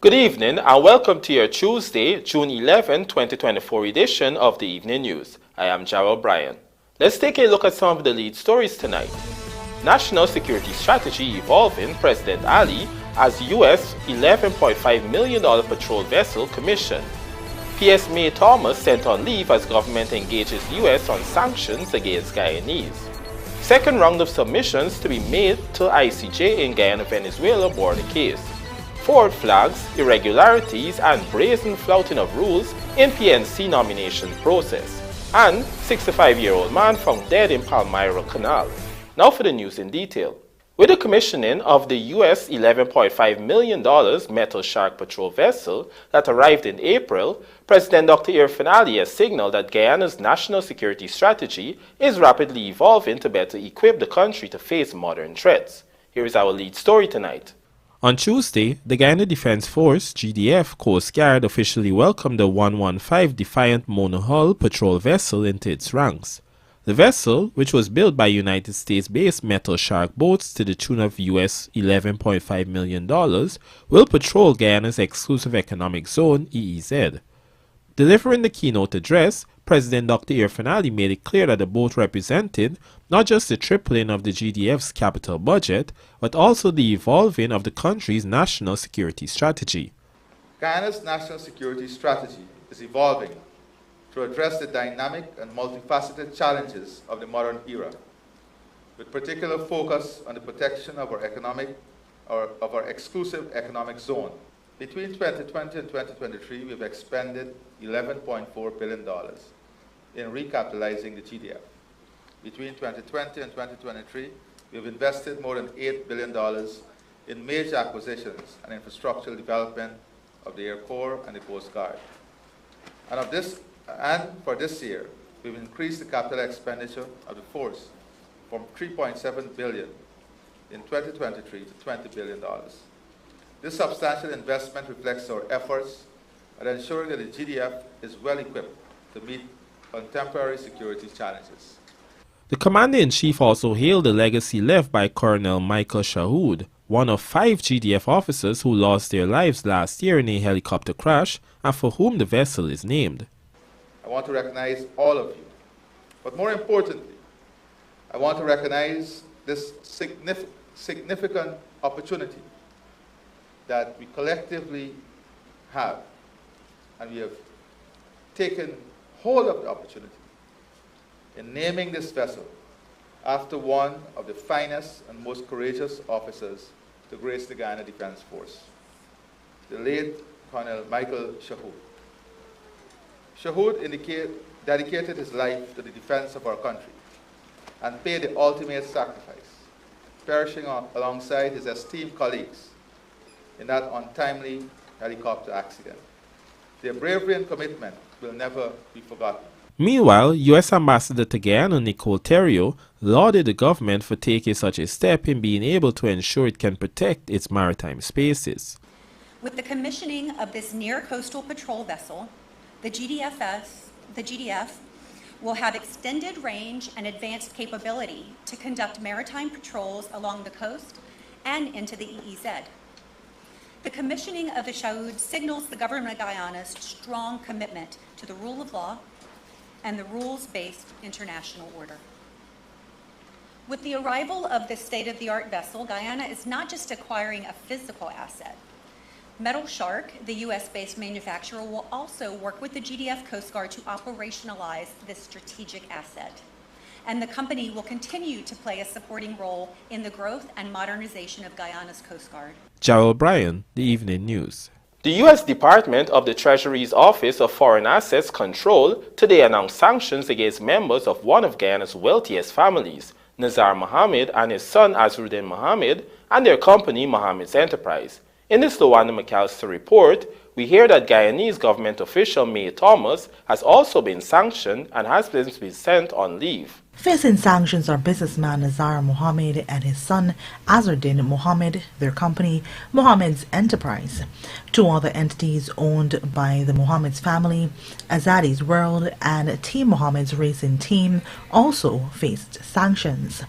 Good evening and welcome to your Tuesday, June 11, 2024 edition of the Evening News. I am Jarrell Bryan. Let's take a look at some of the lead stories tonight. National Security Strategy evolving President Ali as US $11.5 million patrol vessel commissioned. PS May Thomas sent on leave as government engages US on sanctions against Guyanese. Second round of submissions to be made to ICJ in Guyana, Venezuela border case. FORDE flags irregularities and brazen flouting of rules in PNC nomination process. And 65-year-old man found dead in PALMYRA Canal. Now for the news in detail. With the commissioning of the US $11.5 million Metal Shark patrol vessel that arrived in April, President Dr. Irfaan Ali has signaled that Guyana's national security strategy is rapidly evolving to better equip the country to face modern threats. Here is our lead story tonight. On Tuesday, the Guyana Defense Force (GDF) Coast Guard officially welcomed the 115 Defiant monohull patrol vessel into its ranks. The vessel, which was built by United States-based Metal Shark boats to the tune of US $11.5 million, will patrol Guyana's exclusive economic zone (EEZ). Delivering the keynote address, President Dr. Irfaan Ali made it clear that the boat represented not just the tripling of the GDF's capital budget, but also the evolving of the country's national security strategy. Guyana's national security strategy is evolving to address the dynamic and multifaceted challenges of the modern era, with particular focus on the protection of our exclusive economic zone. Between 2020 and 2023, we've expended $11.4 billion in recapitalizing the GDF. Between 2020 and 2023, we've invested more than $8 billion in major acquisitions and infrastructural development of the Air Corps and the Coast Guard. And for this year, we've increased the capital expenditure of the force from $3.7 billion in 2023 to $20 billion. This substantial investment reflects our efforts at ensuring that the GDF is well equipped to meet contemporary security challenges. The Commander-in-Chief also hailed the legacy left by Colonel Michael Shahood, one of 5 GDF officers who lost their lives last year in a helicopter crash and for whom the vessel is named. I want to recognize all of you, but more importantly, I want to recognize this significant opportunity that we collectively have, and we have taken hold of the opportunity in naming this vessel after one of the finest and most courageous officers to grace the Guyana Defense Force, the late Colonel Michael Shahood. Shahood dedicated his life to the defense of our country and paid the ultimate sacrifice, perishing alongside his esteemed colleagues in that untimely helicopter accident. Their bravery and commitment will never be forgotten. Meanwhile, U.S. Ambassador to Guyana Nicole Theriault lauded the government for taking such a step in being able to ensure it can protect its maritime spaces. With the commissioning of this near-coastal patrol vessel, the GDF will have extended range and advanced capability to conduct maritime patrols along the coast and into the EEZ. The commissioning of the Shahood signals the government of Guyana's strong commitment to the rule of law and the rules-based international order. With the arrival of this state-of-the-art vessel, Guyana is not just acquiring a physical asset. Metal Shark, the US-based manufacturer, will also work with the GDF Coast Guard to operationalize this strategic asset. And the company will continue to play a supporting role in the growth and modernization of Guyana's Coast Guard. Jarrell Bryan, The Evening News. The U.S. Department of the Treasury's Office of Foreign Assets Control today announced sanctions against members of one of Guyana's wealthiest families, Nazar Mohammed and his son Azruddin Mohammed, and their company Mohammed's Enterprise. In this Luanda McAllister report, we hear that Guyanese government official May Thomas has also been sanctioned and has been sent on leave. Facing sanctions are businessman Nazar Mohammed and his son Azardin Mohammed, their company Mohammed's Enterprise. Two other entities owned by the Mohammed's family, Azadi's World and Team Mohammed's Racing Team, also faced sanctions.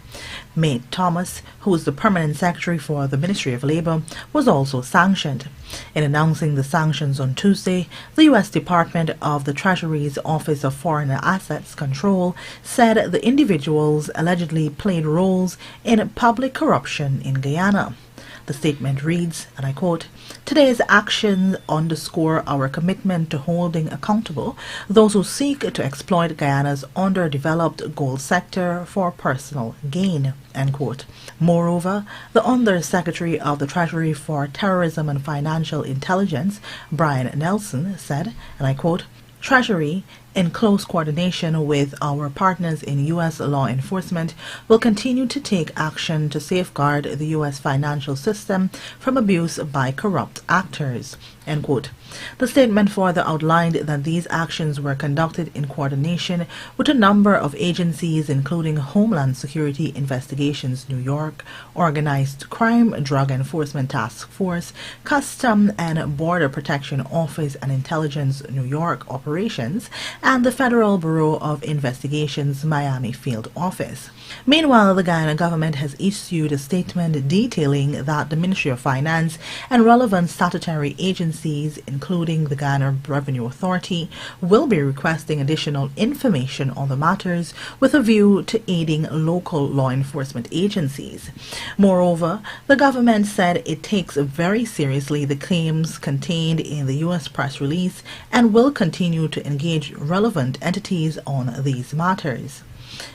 Mate Thomas, who is the permanent secretary for the Ministry of Labour, was also sanctioned. In announcing the sanctions on Tuesday, the U.S. Department of the Treasury's Office of Foreign Assets Control said the individuals allegedly played roles in public corruption in Guyana. The statement reads, and I quote, "Today's actions underscore our commitment to holding accountable those who seek to exploit Guyana's underdeveloped gold sector for personal gain." End quote. Moreover, the Under Secretary of the Treasury for Terrorism and Financial Intelligence, Brian Nelson, said, and I quote, "Treasury, in close coordination with our partners in U.S. law enforcement, will continue to take action to safeguard the U.S. financial system from abuse by corrupt actors." End quote. The statement further outlined that these actions were conducted in coordination with a number of agencies including Homeland Security Investigations New York, Organized Crime Drug Enforcement Task Force, Custom and Border Protection Office and Intelligence New York Operations, and the Federal Bureau of Investigation's Miami Field Office. Meanwhile, the Guyana government has issued a statement detailing that the Ministry of Finance and relevant statutory agencies, including the Guyana Revenue Authority, will be requesting additional information on the matters with a view to aiding local law enforcement agencies. Moreover, the government said it takes very seriously the claims contained in the U.S. press release and will continue to engage relevant entities on these matters.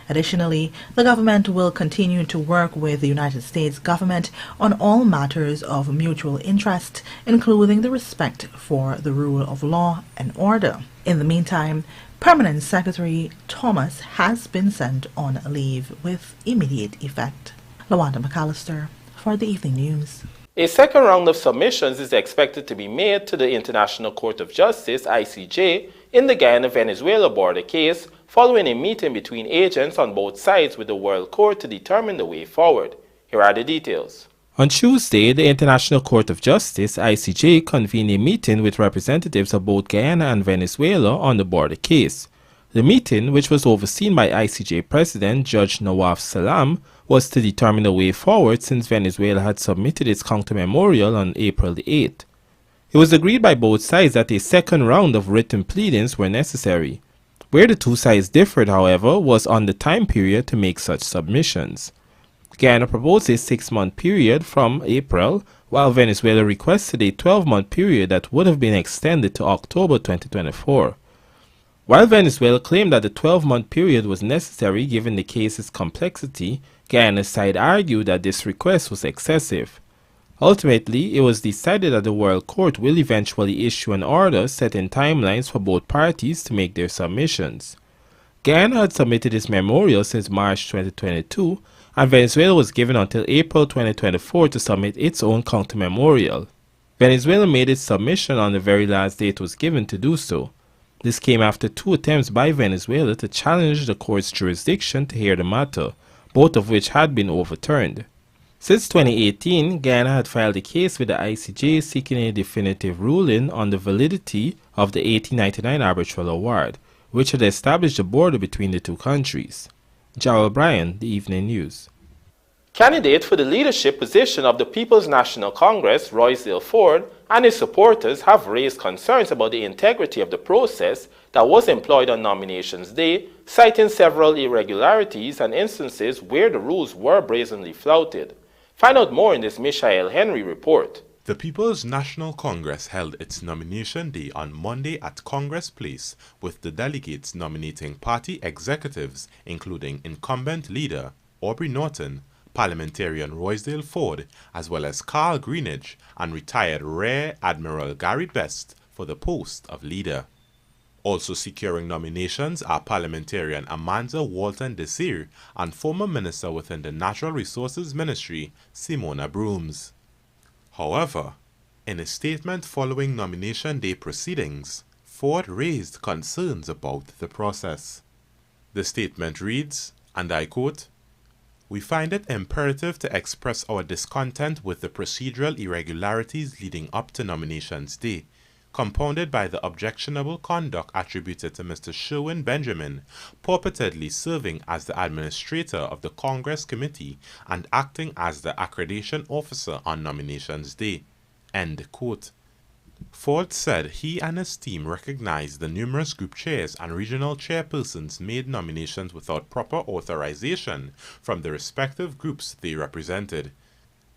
Additionally, the government will continue to work with the United States government on all matters of mutual interest, including the respect for the rule of law and order. In the meantime, Permanent Secretary Thomas has been sent on leave with immediate effect. Lawanda McAllister for the Evening News. A second round of submissions is expected to be made to the International Court of Justice, ICJ, in the Guyana-Venezuela border case following a meeting between agents on both sides with the World Court to determine the way forward. Here are the details. On Tuesday, the International Court of Justice, ICJ, convened a meeting with representatives of both Guyana and Venezuela on the border case. The meeting, which was overseen by ICJ President Judge Nawaf Salam, was to determine the way forward since Venezuela had submitted its counter-memorial on April the 8th. It was agreed by both sides that a second round of written pleadings were necessary. Where the two sides differed, however, was on the time period to make such submissions. Guyana proposed a 6-month period from April, while Venezuela requested a 12-month period that would have been extended to October 2024. While Venezuela claimed that the 12-month period was necessary given the case's complexity, Guyana's side argued that this request was excessive. Ultimately, it was decided that the World Court will eventually issue an order setting timelines for both parties to make their submissions. Guyana had submitted its memorial since March 2022, and Venezuela was given until April 2024 to submit its own counter-memorial. Venezuela made its submission on the very last date it was given to do so. This came after 2 attempts by Venezuela to challenge the court's jurisdiction to hear the matter, both of which had been overturned. Since 2018, Guyana had filed a case with the ICJ seeking a definitive ruling on the validity of the 1899 arbitral award, which had established the border between the two countries. Jarrell Bryan, The Evening News. Candidate for the leadership position of the People's National Congress, Roysdale Forde, and his supporters have raised concerns about the integrity of the process that was employed on Nominations Day, citing several irregularities and instances where the rules were brazenly flouted. Find out more in this Michael Henry report. The People's National Congress held its nomination day on Monday at Congress Place, with the delegates nominating party executives, including incumbent leader Aubrey Norton, parliamentarian Roysdale Forde, as well as Carl Greenidge and retired Rear Admiral Gary Best for the post of leader. Also securing nominations are parliamentarian Amanda Walton Desir and former minister within the Natural Resources Ministry, Simona Brooms. However, in a statement following nomination day proceedings, Forde raised concerns about the process. The statement reads, and I quote, "We find it imperative to express our discontent with the procedural irregularities leading up to nominations day, compounded by the objectionable conduct attributed to Mr. Sherwin Benjamin, purportedly serving as the administrator of the Congress Committee and acting as the accreditation officer on nominations day." End quote. Forde said he and his team recognized the numerous group chairs and regional chairpersons made nominations without proper authorization from the respective groups they represented.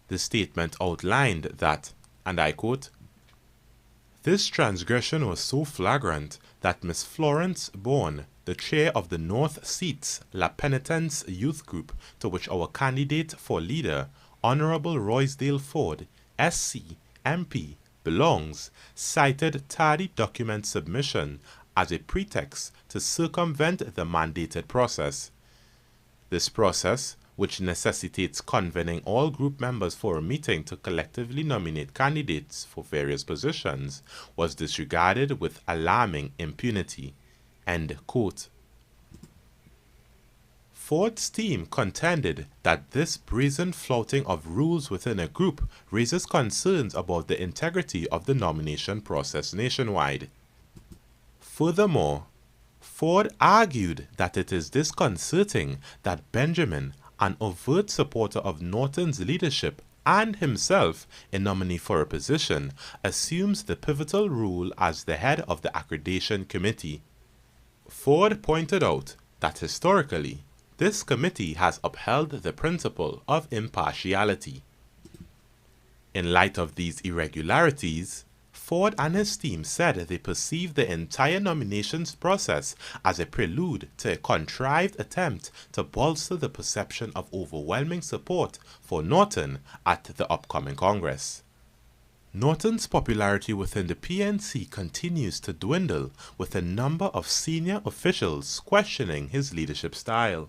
The statement outlined that, and I quote, "This transgression was so flagrant that Miss Florence Bourne, the chair of the North Seats La Penitence Youth Group, to which our candidate for leader, Honorable Roysdale Forde, SC, MP, belongs, cited tardy document submission as a pretext to circumvent the mandated process. This process, which necessitates convening all group members for a meeting to collectively nominate candidates for various positions, was disregarded with alarming impunity." End quote. Forde's team contended that this brazen flouting of rules within a group raises concerns about the integrity of the nomination process nationwide. Furthermore, Forde argued that it is disconcerting that Benjamin, an overt supporter of Norton's leadership and himself a nominee for a position, assumes the pivotal role as the head of the accreditation committee. Forde pointed out that historically, this committee has upheld the principle of impartiality. In light of these irregularities, Forde and his team said they perceived the entire nominations process as a prelude to a contrived attempt to bolster the perception of overwhelming support for Norton at the upcoming Congress. Norton's popularity within the PNC continues to dwindle, with a number of senior officials questioning his leadership style.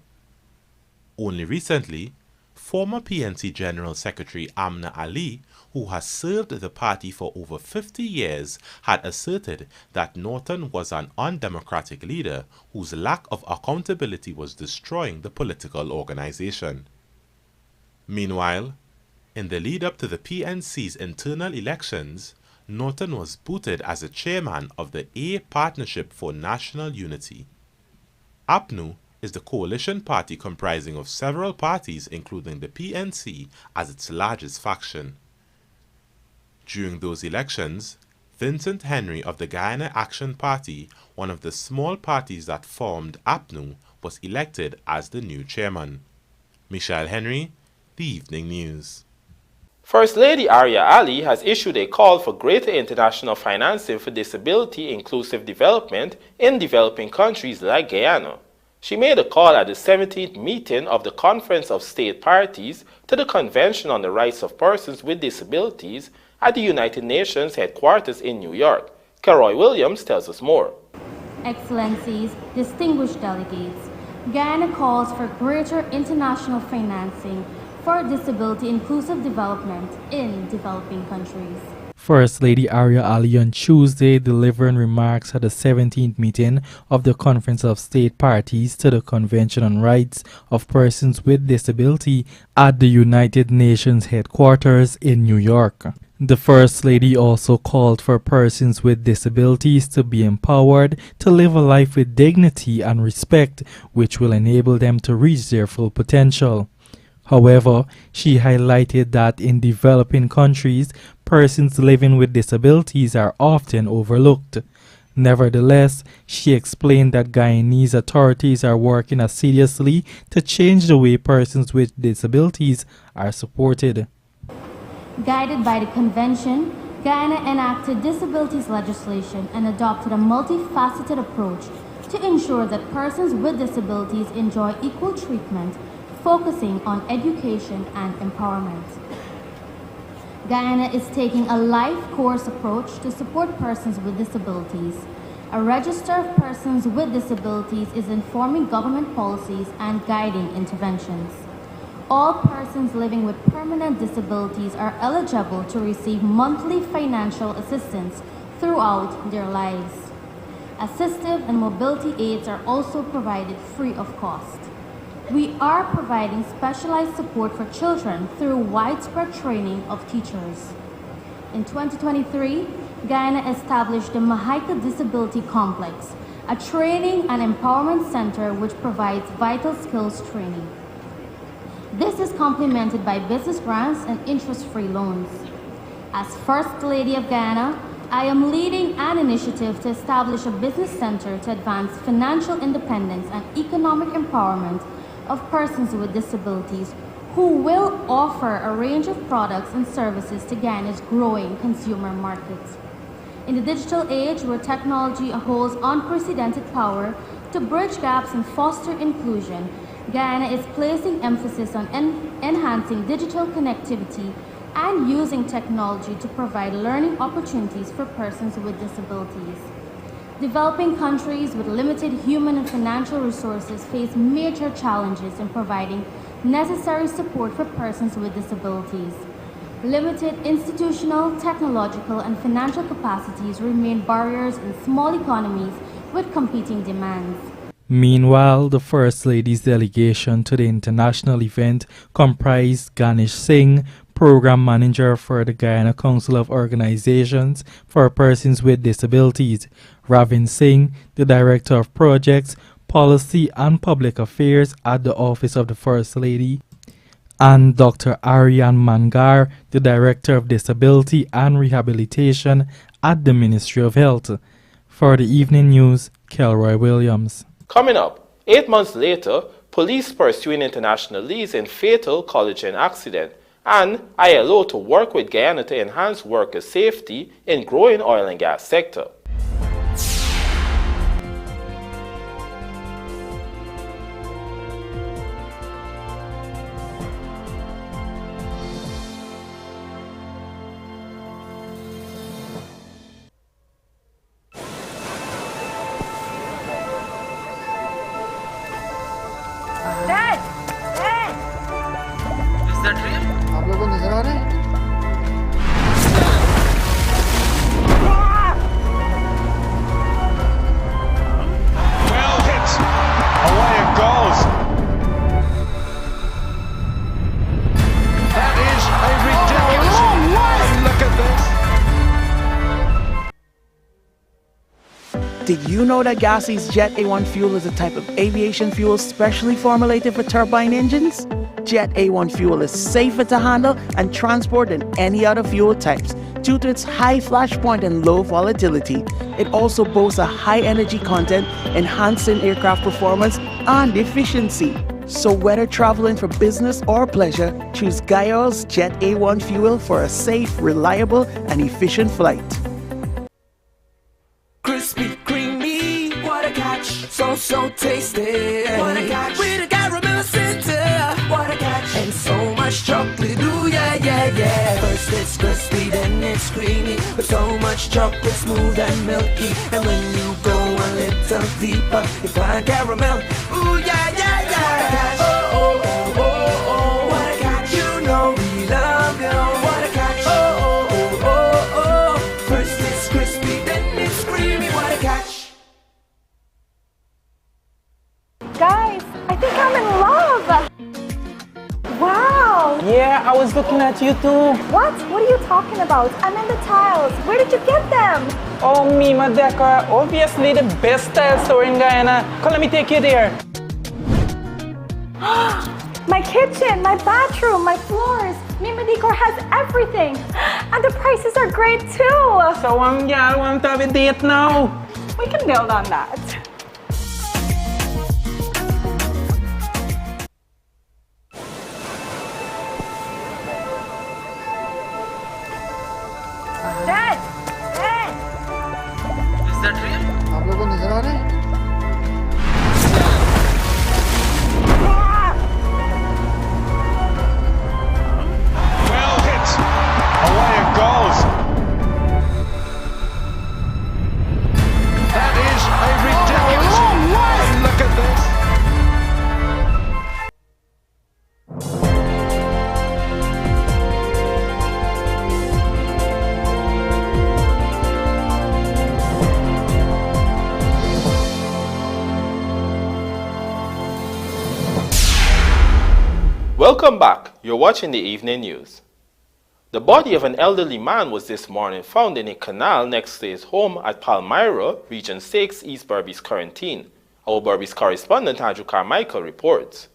Only recently, former PNC General Secretary Amna Ali, who has served the party for over 50 years, had asserted that Norton was an undemocratic leader whose lack of accountability was destroying the political organization. Meanwhile, in the lead-up to the PNC's internal elections, Norton was booted as the chairman of the A Partnership for National Unity. APNU is the coalition party comprising of several parties, including the PNC as its largest faction. During those elections, Vincent Henry of the Guyana Action Party, one of the small parties that formed APNU, was elected as the new chairman. Michelle Henry, The Evening News. First Lady Arya Ali has issued a call for greater international financing for disability-inclusive development in developing countries like Guyana. She made a call at the 17th meeting of the Conference of State Parties to the Convention on the Rights of Persons with Disabilities at the United Nations headquarters in New York. Keroy Williams tells us more. Excellencies, distinguished delegates, Guyana calls for greater international financing for disability-inclusive development in developing countries. First Lady Arya Ali on Tuesday delivering remarks at the 17th meeting of the Conference of State Parties to the Convention on Rights of Persons with Disability at the United Nations headquarters in New York. The First Lady also called for persons with disabilities to be empowered to live a life with dignity and respect, which will enable them to reach their full potential. However, she highlighted that in developing countries, persons living with disabilities are often overlooked. Nevertheless, she explained that Guyanese authorities are working assiduously to change the way persons with disabilities are supported. Guided by the Convention, Guyana enacted disabilities legislation and adopted a multifaceted approach to ensure that persons with disabilities enjoy equal treatment, focusing on education and empowerment. Guyana is taking a life course approach to support persons with disabilities. A register of persons with disabilities is informing government policies and guiding interventions. All persons living with permanent disabilities are eligible to receive monthly financial assistance throughout their lives. Assistive and mobility aids are also provided free of cost. We are providing specialized support for children through widespread training of teachers. In 2023, Guyana established the Mahika Disability Complex, a training and empowerment center which provides vital skills training. This is complemented by business grants and interest-free loans. As First Lady of Guyana, I am leading an initiative to establish a business center to advance financial independence and economic empowerment of persons with disabilities who will offer a range of products and services to Guyana's growing consumer markets. In the digital age where technology holds unprecedented power to bridge gaps and foster inclusion, Guyana is placing emphasis on enhancing digital connectivity and using technology to provide learning opportunities for persons with disabilities. Developing countries with limited human and financial resources face major challenges in providing necessary support for persons with disabilities. Limited institutional, technological, and financial capacities remain barriers in small economies with competing demands. Meanwhile, the First Lady's delegation to the international event comprised Ganesh Singh, Program Manager for the Guyana Council of Organizations for Persons with Disabilities, Ravin Singh, the Director of Projects, Policy and Public Affairs at the Office of the First Lady, and Dr. Aryan Mangar, the Director of Disability and Rehabilitation at the Ministry of Health. For the evening news, Kelroy Williams. Coming up, 8 months later, police pursuing international leads in fatal collision accident, and ILO to work with Guyana to enhance worker safety in growing oil and gas sector. Did you know that Gassie's Jet A1 fuel is a type of aviation fuel specially formulated for turbine engines? Jet A1 fuel is safer to handle and transport than any other fuel types due to its high flash point and low volatility. It also boasts a high energy content, enhancing aircraft performance and efficiency. So whether traveling for business or pleasure, choose Guyana's Jet A1 fuel for a safe, reliable and efficient flight. Crispy, creamy, what a catch, so tasty. What a catch, with a caramel center. What a catch, and so much chocolate, ooh yeah. First it's crispy, then it's creamy, but so much chocolate, smooth and milky. And when you go a little deeper, you find caramel, ooh yeah. What a catch, oh, what a catch, you know we love you. What a catch, oh. First it's crispy, then it's creamy, what a catch. Guys, I think I'm in love! Wow! Yeah, I was looking at you too. What? What are you talking about? I'm in the tiles. Where did you get them? Oh, Mima Decor, obviously the best tile store in Guyana. Come, let me take you there. My kitchen, my bathroom, my floors. Mima Decor has everything. And the prices are great too. So, y'all want to have a date now? We can build on that. Dad! Is that real? आप लोगों को नजर आ रहा है? Well hit. Away it goes. That is a ridiculous Welcome back. You're watching the evening news. The body of an elderly man was this morning found in a canal next to his home at Palmyra, Region 6, East Berbice Quarantine. Our Berbice correspondent Andrew Carmichael reports.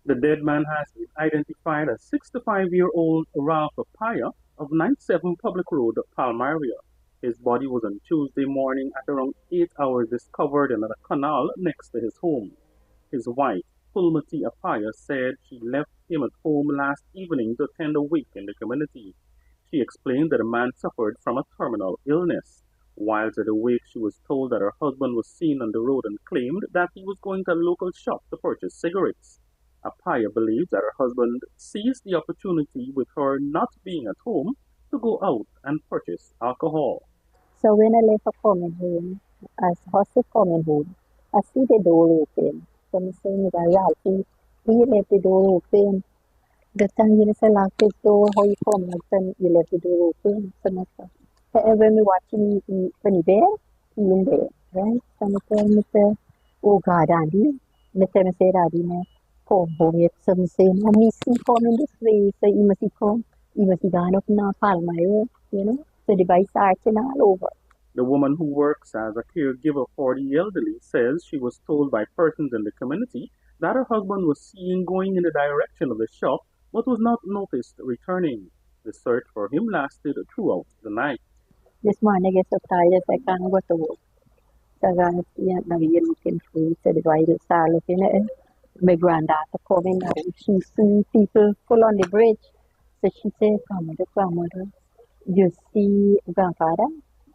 The dead man has been identified as 65-year-old Ralph Apaya of 97 Public Road, Palmyra. His body was on Tuesday morning at around 8 hours discovered in a canal next to his home. His wife, Pulmati Apaya, said she left him at home last evening to attend a wake in the community. She explained that the man suffered from a terminal illness. Whilst at the wake, she was told that her husband was seen on the road and claimed that he was going to a local shop to purchase cigarettes. Apaya believes that her husband seized the opportunity with her not being at home to go out and purchase alcohol. So when I left for coming home, as Jose coming home, I see the door open. So I'm saying, Ralphie, you left the door open. The time you say lock this door, how you come, and then you left the door open. So when we watching when he there, he in there, right? So I tell Mr. Oh God, Andy, Mr. say, Daddy, come home yet. So I'm saying, and he see coming this way, so he must come. He must be gone up now, Palmyra, you know. So the bike starting all over. The woman who works as a caregiver for the elderly says she was told by persons in the community that her husband was seen going in the direction of the shop but was not noticed returning. The search for him lasted throughout the night. This morning I get so tired I can't go to work. So I got looking food, so the wife started looking at it. My granddaughter coming now, she see people pull on the bridge. So she said, grandmother, you see grandfather?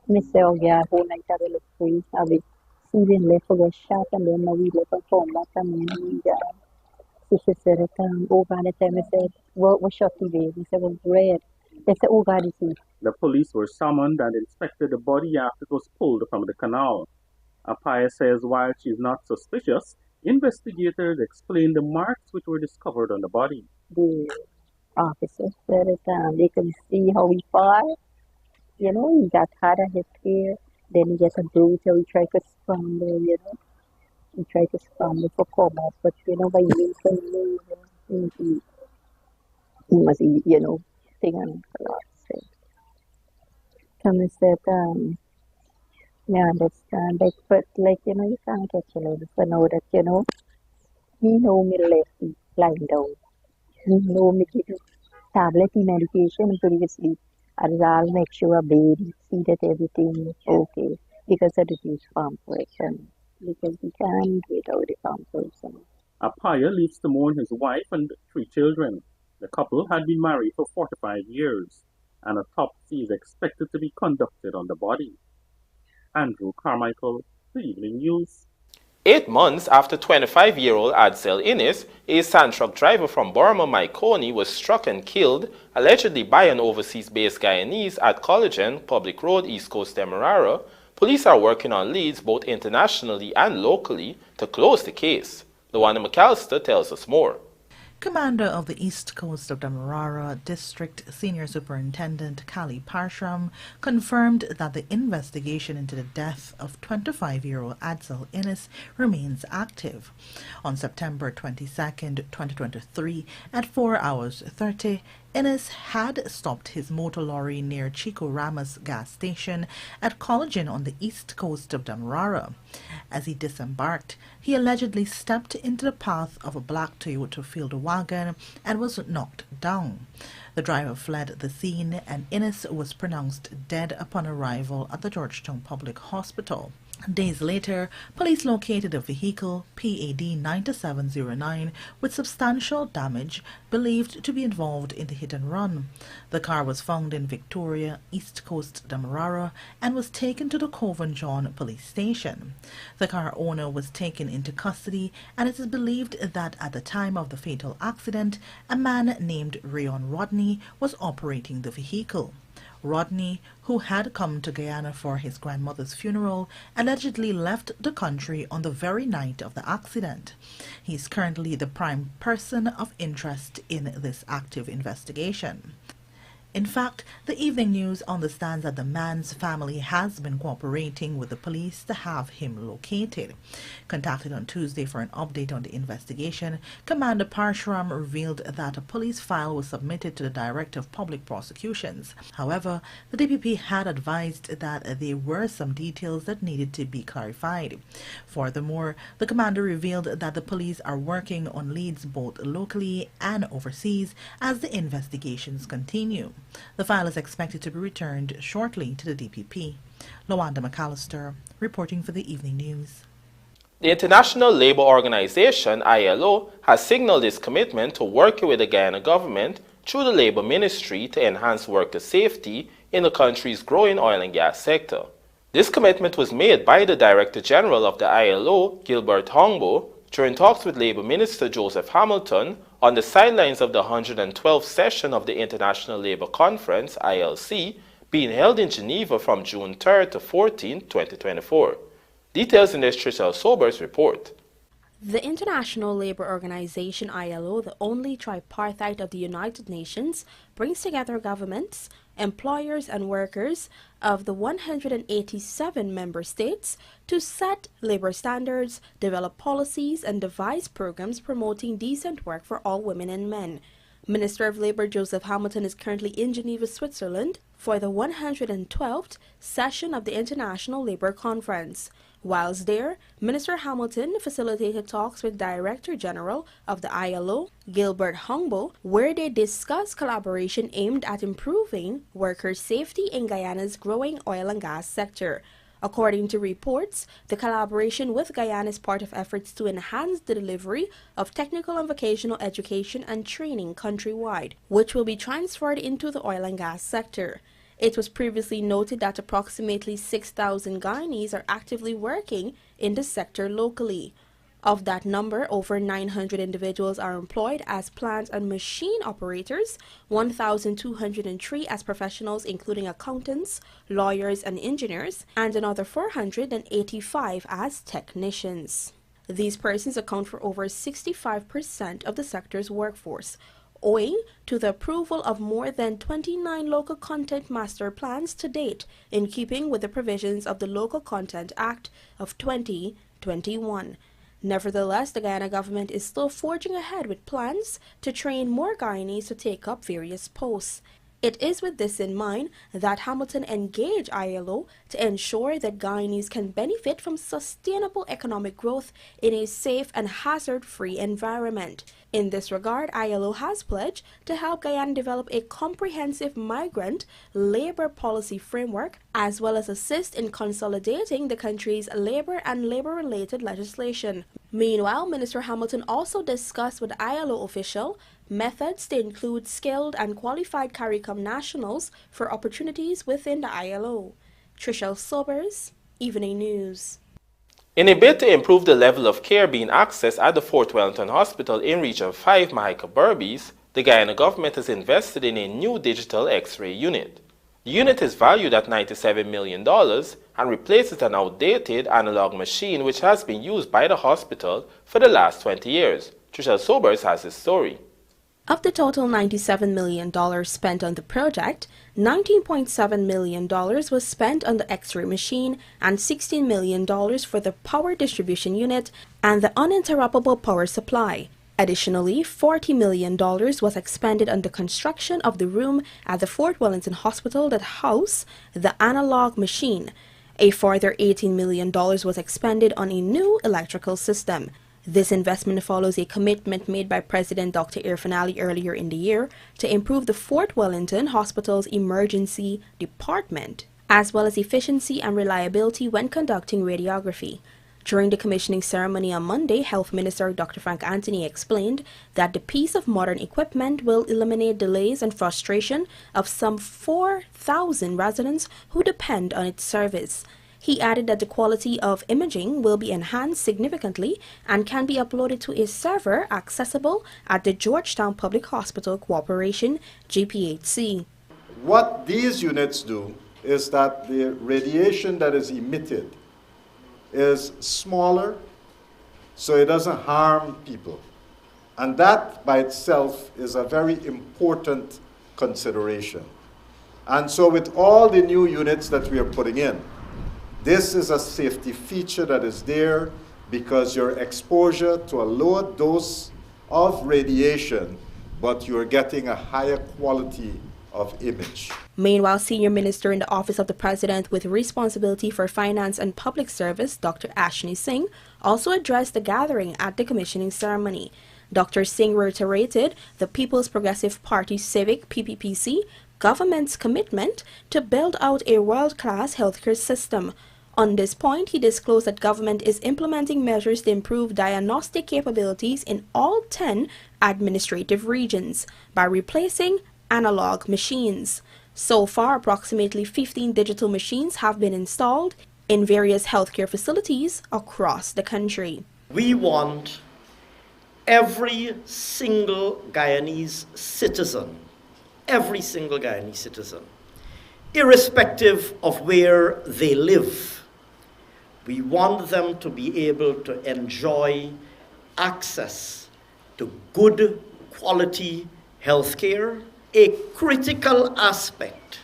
I say, oh yeah, whole night I will look free. I will see them left for a shop and then we look and come back and then so she said, oh God, the time I said, what shop today? I said, well, bread. They said, oh God, it's me. The police were summoned and inspected the body after it was pulled from the canal. Apaya says while she is not suspicious, investigators explained the marks which were discovered on the body. The officers said they can see how he fought. You know, he got hard on his hair, then he gets a bruise, so he tried to scramble, you know. He tried to scramble for come up, but you know, by he must, you know, thing on a lot. So, Thomas said, I understand, like, but like, you know, you can't catch a lady to know that, you know, he know me left lying down. He know me give you tablet medication and put you to sleep. I'll make sure baby see that everything is okay because of the use pampers and because we can't without the pampers. Apaya lives to mourn his wife and 3 children. The couple had been married for 45 years, and a autopsy is expected to be conducted on the body. Andrew Carmichael, The Evening News. 8 months after 25-year-old Adsel Innes, a sand truck driver from Borma, Maikoni, was struck and killed, allegedly by an overseas-based Guyanese at Collagen Public Road, East Coast Demerara, police are working on leads both internationally and locally to close the case. Luana McAllister tells us more. Commander of the East Coast of Demerara District Senior Superintendent Kali Parshram confirmed that the investigation into the death of 25-year-old Adsel Innes remains active. On September 22, 2023, at 4 hours 30, Innes had stopped his motor lorry near Chico Ramos gas station at Collagen on the east coast of Demerara. As he disembarked, he allegedly stepped into the path of a black Toyota field wagon and was knocked down. The driver fled the scene and Innes was pronounced dead upon arrival at the Georgetown Public Hospital. Days later, police located a vehicle, PAD 9709, with substantial damage believed to be involved in the hit and run. The car was found in Victoria, East Coast Demerara, and was taken to the Coven John police station. The car owner was taken into custody, and it is believed that at the time of the fatal accident, a man named Rayon Rodney was operating the vehicle. Rodney, who had come to Guyana for his grandmother's funeral, allegedly left the country on the very night of the accident. He is currently the prime person of interest in this active investigation. In fact, the evening news understands that the man's family has been cooperating with the police to have him located. Contacted on Tuesday for an update on the investigation, Commander Parshuram revealed that a police file was submitted to the Director of Public Prosecutions. However, the DPP had advised that there were some details that needed to be clarified. Furthermore, the commander revealed that the police are working on leads both locally and overseas as the investigations continue. The file is expected to be returned shortly to the DPP. Lawanda McAllister, reporting for the Evening News. The International Labour Organization, ILO, has signaled its commitment to working with the Guyana government through the Labour Ministry to enhance worker safety in the country's growing oil and gas sector. This commitment was made by the Director General of the ILO, Gilbert Hongbo, during talks with Labour Minister Joseph Hamilton on the sidelines of the 112th session of the International Labour Conference, ILC, being held in Geneva from June 3rd to 14th, 2024. Details in this Trishelle Sobers report. The International Labour Organization, ILO, the only tripartite of the United Nations, brings together governments, employers and workers of the 187 member states to set labor standards, develop policies, and devise programs promoting decent work for all women and men. Minister of Labour Joseph Hamilton is currently in Geneva, Switzerland for the 112th session of the International Labour Conference. Whilst there, Minister Hamilton facilitated talks with Director General of the ILO, Gilbert Hongbo, where they discussed collaboration aimed at improving workers' safety in Guyana's growing oil and gas sector. According to reports, the collaboration with Guyana is part of efforts to enhance the delivery of technical and vocational education and training countrywide, which will be transferred into the oil and gas sector. It was previously noted that approximately 6,000 Guyanese are actively working in the sector locally. Of that number, over 900 individuals are employed as plant and machine operators, 1,203 as professionals including accountants, lawyers and engineers, and another 485 as technicians. These persons account for over 65% of the sector's workforce, owing to the approval of more than 29 local content master plans to date, in keeping with the provisions of the Local Content Act of 2021. Nevertheless, the Guyana government is still forging ahead with plans to train more Guyanese to take up various posts. It is with this in mind that Hamilton engaged ILO to ensure that Guyanese can benefit from sustainable economic growth in a safe and hazard-free environment. In this regard, ILO has pledged to help Guyana develop a comprehensive migrant labor policy framework, as well as assist in consolidating the country's labor and labor-related legislation. Meanwhile, Minister Hamilton also discussed with ILO officials methods to include skilled and qualified CARICOM nationals for opportunities within the ILO. Trishelle Sobers, Evening News. In a bid to improve the level of care being accessed at the Fort Wellington Hospital in Region 5, Mahika Berbice, the Guyana government has invested in a new digital X-ray unit. The unit is valued at $97 million and replaces an outdated analog machine which has been used by the hospital for the last 20 years. Trishelle Sobers has this story. Of the total $97 million spent on the project, $19.7 million was spent on the X-ray machine and $16 million for the power distribution unit and the uninterruptible power supply. Additionally, $40 million was expended on the construction of the room at the Fort Wellington Hospital that housed the analog machine. A further $18 million was expended on a new electrical system. This investment follows a commitment made by President Dr. Irfaan Ali earlier in the year to improve the Fort Wellington Hospital's emergency department, as well as efficiency and reliability when conducting radiography. During the commissioning ceremony on Monday, Health Minister Dr. Frank Anthony explained that the piece of modern equipment will eliminate delays and frustration of some 4,000 residents who depend on its service. He added that the quality of imaging will be enhanced significantly and can be uploaded to a server accessible at the Georgetown Public Hospital Corporation, GPHC. What these units do is that the radiation that is emitted is smaller, so it doesn't harm people. And that by itself is a very important consideration. And so with all the new units that we are putting in, this is a safety feature that is there because your exposure to a lower dose of radiation, but you're getting a higher quality of image. Meanwhile, Senior Minister in the Office of the President with responsibility for finance and public service, Dr. Ashni Singh, also addressed the gathering at the commissioning ceremony. Dr. Singh reiterated the People's Progressive Party Civic PPPC government's commitment to build out a world-class healthcare system. On this point, he disclosed that government is implementing measures to improve diagnostic capabilities in all 10 administrative regions by replacing analog machines. So far, approximately 15 digital machines have been installed in various healthcare facilities across the country. We want every single Guyanese citizen, irrespective of where they live, we want them to be able to enjoy access to good quality healthcare. A critical aspect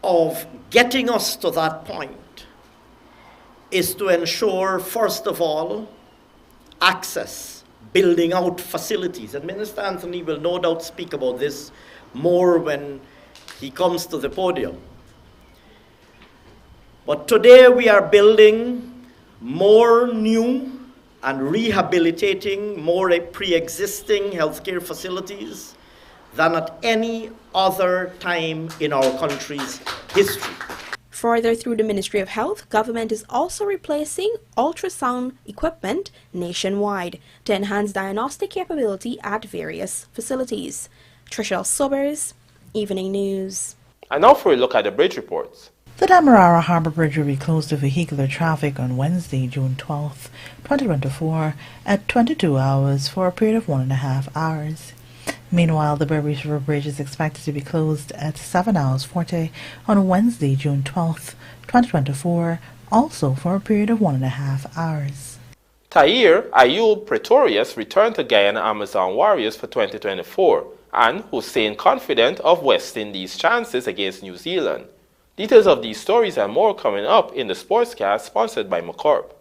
of getting us to that point is to ensure, first of all, access, building out facilities. And Minister Anthony will no doubt speak about this more when he comes to the podium. But today we are building more new and rehabilitating more pre-existing healthcare facilities than at any other time in our country's history. Further, through the Ministry of Health, government is also replacing ultrasound equipment nationwide to enhance diagnostic capability at various facilities. Trishelle Sobers, Evening News. And now for a look at the bridge reports. The Demerara Harbour Bridge will be closed to vehicular traffic on Wednesday, June 12, 2024 at 22 hours for a period of 1.5 hours. Meanwhile, the Berbice River Bridge is expected to be closed at 7 hours 40 on Wednesday, June 12, 2024, also for a period of 1.5 hours. Tahir Ayub Pretorius returned to Guyana Amazon Warriors for 2024 and Hussein confident of West Indies' chances against New Zealand. Details of these stories and more coming up in the Sportscast sponsored by McCorp.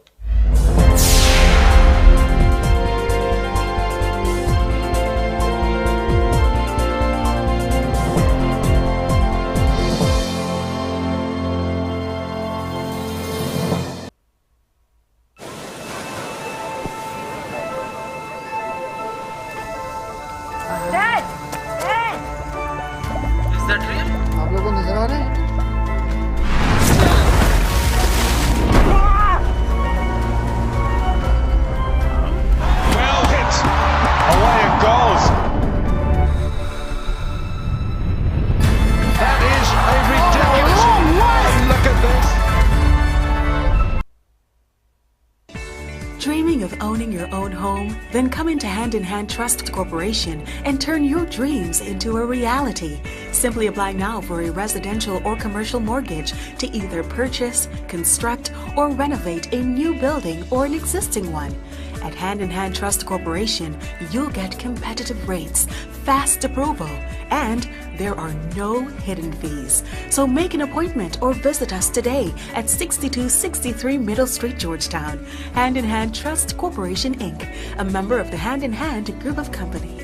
Dad! Dad! Is that real? आप लोगों को नजर आ रहे हैं? Well hit. Away it goes. That is a ridiculous one. Look at this. Dreaming of owning your own home? Then come into Hand in Hand Trust Corporation and turn your dreams into a reality. Simply apply now for a residential or commercial mortgage to either purchase, construct, or renovate a new building or an existing one. At Hand in Hand Trust Corporation, you'll get competitive rates, fast approval, and there are no hidden fees. So make an appointment or visit us today at 6263 Middle Street, Georgetown. Hand in Hand Trust Corporation, Inc., a member of the Hand in Hand Group of Companies.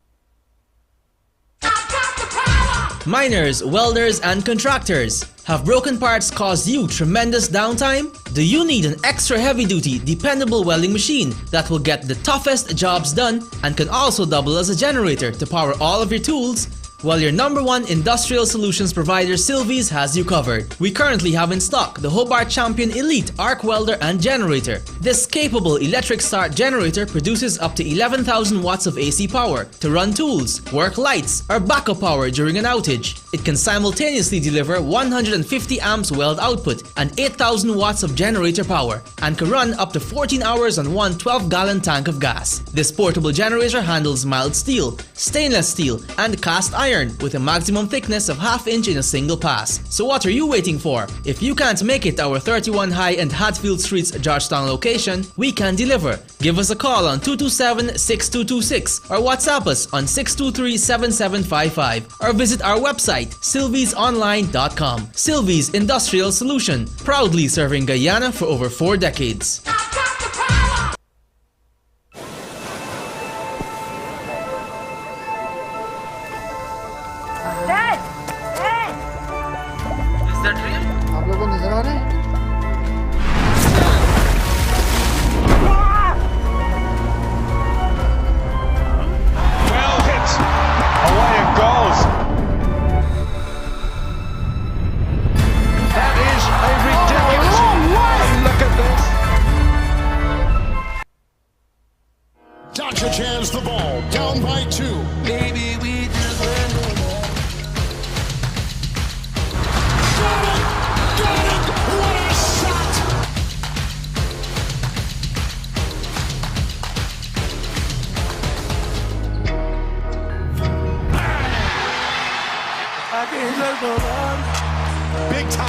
Miners, welders, and contractors. Have broken parts caused you tremendous downtime? Do you need an extra heavy-duty, dependable welding machine that will get the toughest jobs done and can also double as a generator to power all of your tools? Well, your #1 industrial solutions provider Sylvie's has you covered. We currently have in stock the Hobart Champion Elite Arc Welder and Generator. This capable electric start generator produces up to 11,000 watts of AC power to run tools, work lights, or backup power during an outage. It can simultaneously deliver 150 amps weld output and 8,000 watts of generator power and can run up to 14 hours on one 12-gallon tank of gas. This portable generator handles mild steel, stainless steel, and cast iron iron with a maximum thickness of ½ inch in a single pass. So what are you waiting for? If you can't make it to our 31 High and Hatfield Streets Georgetown location, we can deliver. Give us a call on 227-6226 or WhatsApp us on 623-7755 or visit our website sylviesonline.com. Sylvie's Industrial Solution, proudly serving Guyana for over 4 decades. Dad! Dad! Is that real? आप लोगों को नजर आ रहे हैं? Well hit. Away it goes. That is a ridiculous. Look at this. Dodger jams the ball. Down by 2. Maybe we just went. Big time.